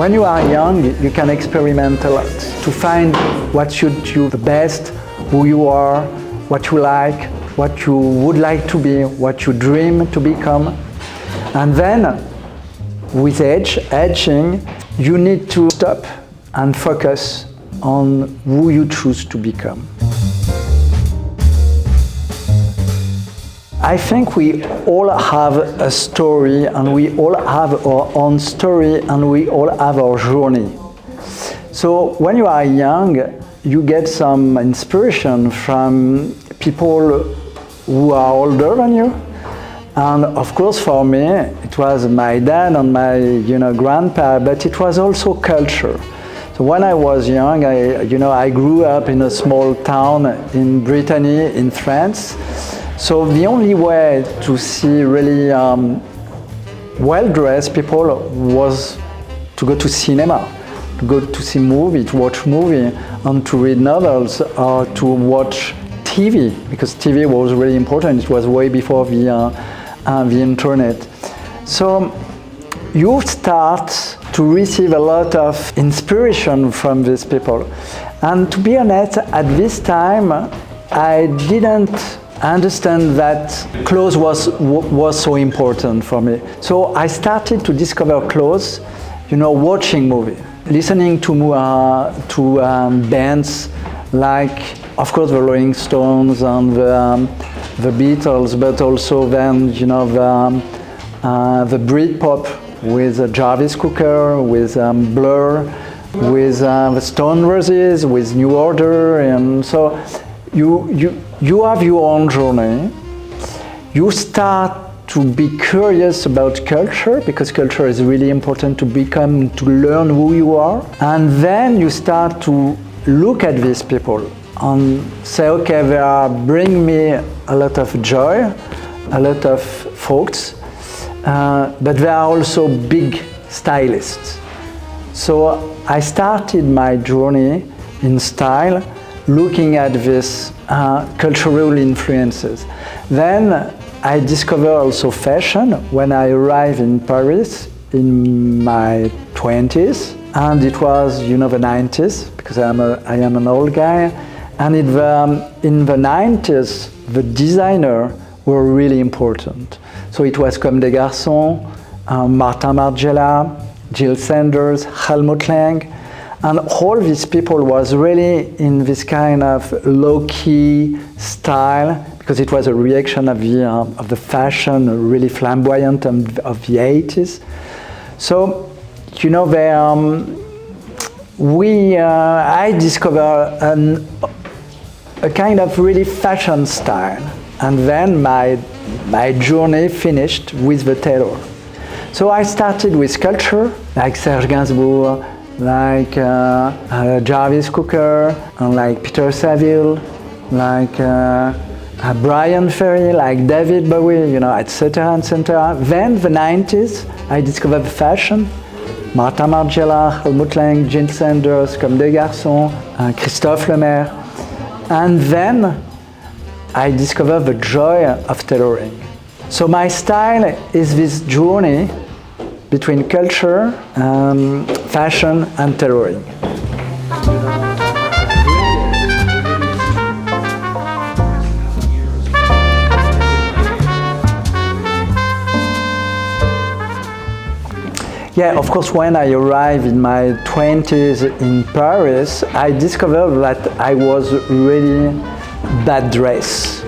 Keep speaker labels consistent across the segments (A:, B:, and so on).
A: When you are young, you can experiment a lot to find what suits you the best, who you are, what you like, what you would like to be, what you dream to become. And then, with aging, you need to stop and focus on who you choose to become. I think we all have a story, and we all have our own story, and we all have our journey. So when you are young, you get some inspiration from people who are older than you. And of course for me, it was my dad and my grandpa, but it was also culture. So when I was young, I grew up in a small town in Brittany, in France. So the only way to see really well-dressed people was to go to cinema, to go to see movie, to watch movie, and to read novels, or to watch TV, because TV was really important. It was way before the internet. So you start to receive a lot of inspiration from these people. And to be honest, at this time, I didn't understand that clothes was so important for me. So I started to discover clothes, watching movie, listening to bands like, of course, the Rolling Stones and the Beatles, but also then, the Britpop with Jarvis Cocker, with Blur, with the Stone Roses, with New Order, and so you have your own journey. You start to be curious about culture, because culture is really important to learn who you are. And then you start to look at these people and say, okay, they are bringing me a lot of joy, a lot of thoughts, but they are also big stylists. So I started my journey in style, looking at these cultural influences. Then I discovered also fashion when I arrived in Paris in my 20s, and it was the 90s, because I am an old guy. And in the 90s, the designers were really important. So it was Comme des Garçons, Martin Margiela, Jill Sanders, Helmut Lang, and all these people was really in this kind of low-key style, because it was a reaction of the fashion, really flamboyant of the 80s. So, I discovered a kind of really fashion style, and then my journey finished with the tailor. So I started with sculpture, like Serge Gainsbourg, like Jarvis Cocker, and like Peter Saville, like Brian Ferry, like David Bowie, etc., etc. Then the 90s, I discovered fashion. Martin Margiela, Helmut Lang, Jill Sanders, Comme des Garçons, Christophe Lemaire. And then I discovered the joy of tailoring. So my style is this journey between culture, fashion, and tailoring. Yeah, of course, when I arrived in my 20s in Paris, I discovered that I was really bad dressed.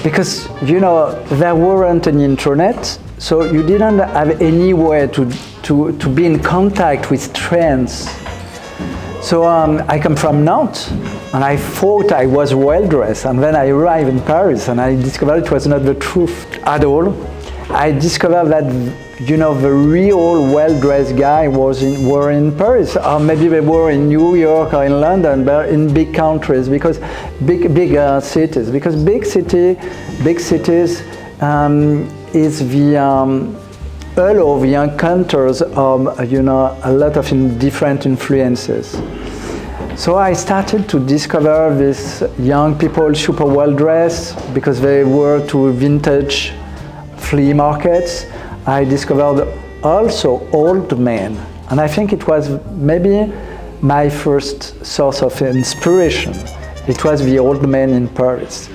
A: Because, there weren't any internet, so you didn't have any way to be in contact with trends. So I come from Nantes, and I thought I was well dressed, and then I arrived in Paris, and I discovered it was not the truth at all. I discovered that the real well-dressed guy were in Paris, or maybe they were in New York or in London, but in big countries, because big cities. Because big cities is the all of the encounters of a lot of different influences. So I started to discover these young people super well-dressed because they were to vintage flea markets. I discovered also old men And I think it was maybe my first source of inspiration. It was the old man in Paris.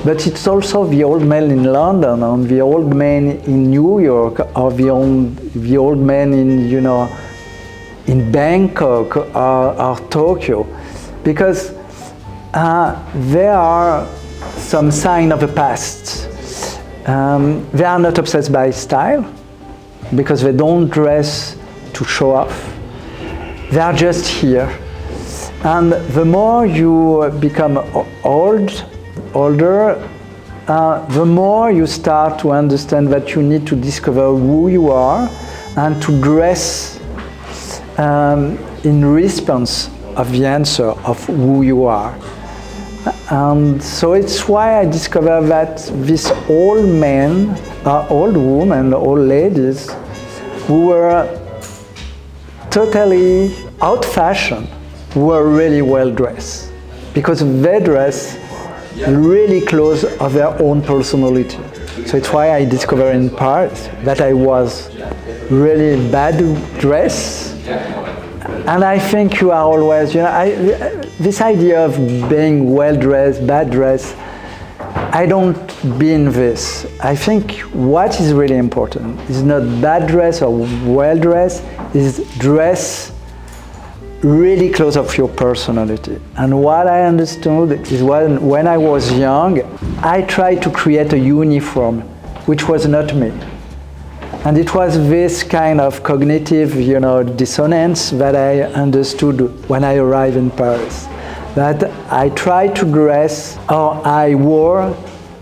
A: But it's also the old man in London, and the old man in New York, or the old man in, in Bangkok or Tokyo. Because there are some signs of the past. They are not obsessed by style, because they don't dress to show off. They are just here. And the more you become older, the more you start to understand that you need to discover who you are and to dress in response of the answer of who you are. And so it's why I discovered that these old men, old women, old ladies, who were totally out-fashioned, were really well dressed, because they dress really close of their own personality. So it's why I discovered in Paris that I was really bad dressed. And I think you are always, this idea of being well dressed, bad dressed, I don't be in this. I think what is really important is not bad dress or well dressed, is dress really close of your personality. And what I understood is when I was young, I tried to create a uniform, which was not me. And it was this kind of cognitive, dissonance that I understood when I arrived in Paris. That I tried to dress, or I wore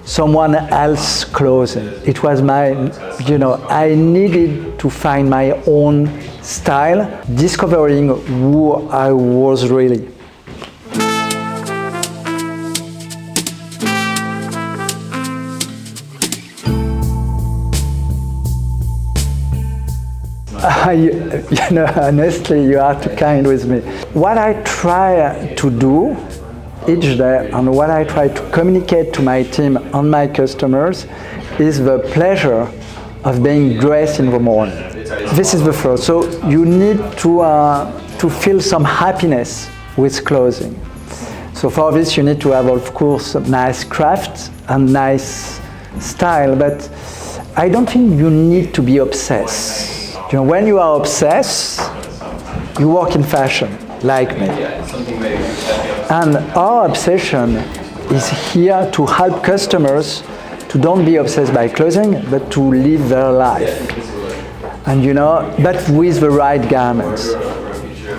A: someone else's clothing. It was I needed to find my own style, discovering who I was really. Honestly, you are too kind with me. What I try to do each day and what I try to communicate to my team and my customers is the pleasure of being dressed in the morning. This is the first. So you need to feel some happiness with clothing. So for this you need to have, of course, nice craft and nice style, but I don't think you need to be obsessed. When you are obsessed, you work in fashion, like me. And our obsession is here to help customers to don't be obsessed by clothing, but to live their life. And but with the right garments.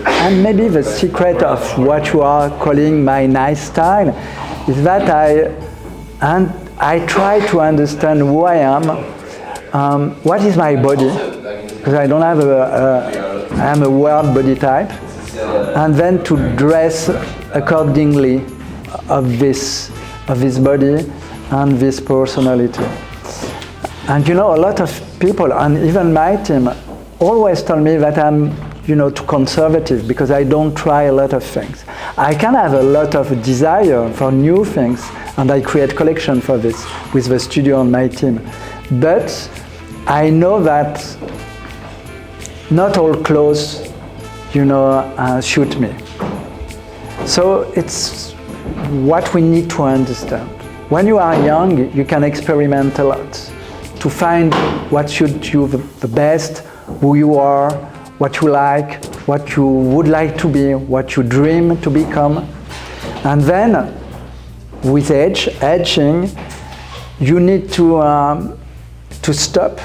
A: And maybe the secret of what you are calling my nice style is that I try to understand who I am, what is my body, because I don't have I am a weird body type, and then to dress accordingly of this body and this personality. And a lot of people, and even my team, always tell me that I'm too conservative because I don't try a lot of things. I can have a lot of desire for new things, and I create collection for this with the studio and my team. But I know that not all clothes, suit me. So it's what we need to understand. When you are young, you can experiment a lot to find what suits you the best, who you are, what you like, what you would like to be, what you dream to become. And then, with aging, you need to stop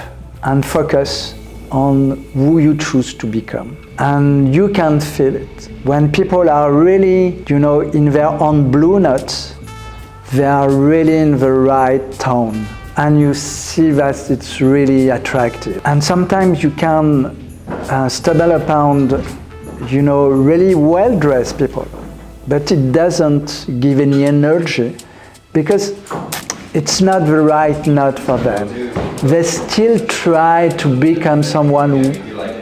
A: and focus on who you choose to become. And you can feel it. When people are really, in their own blue note, they are really in the right tone. And you see that it's really attractive. And sometimes you can stumble upon, really well-dressed people, but it doesn't give any energy because it's not the right note for them. They still try to become someone,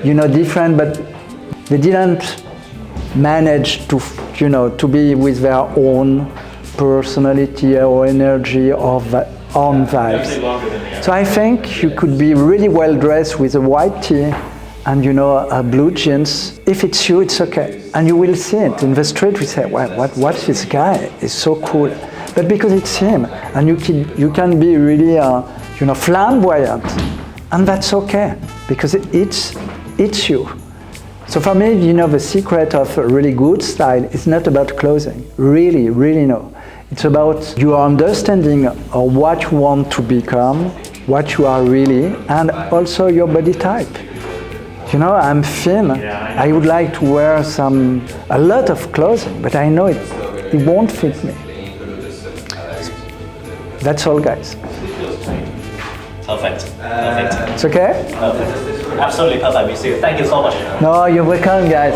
A: different, but they didn't manage to, to be with their own personality or energy or own vibes. So I think you could be really well dressed with a white tee and blue jeans, if it's you, it's okay. And you will see it in the street. We say, what this guy is so cool. But because it's him, and you can be really, flamboyant, and that's okay because it's you. So for me, the secret of a really good style is not about clothing. Really, really no. It's about your understanding of what you want to become, what you are really, and also your body type. I'm thin. I would like to wear a lot of clothing, but I know it won't fit me. That's all, guys.
B: Perfect.
A: It's okay?
B: Perfect. Absolutely perfect, Monsieur. Thank you so much.
A: No, you're welcome, guys.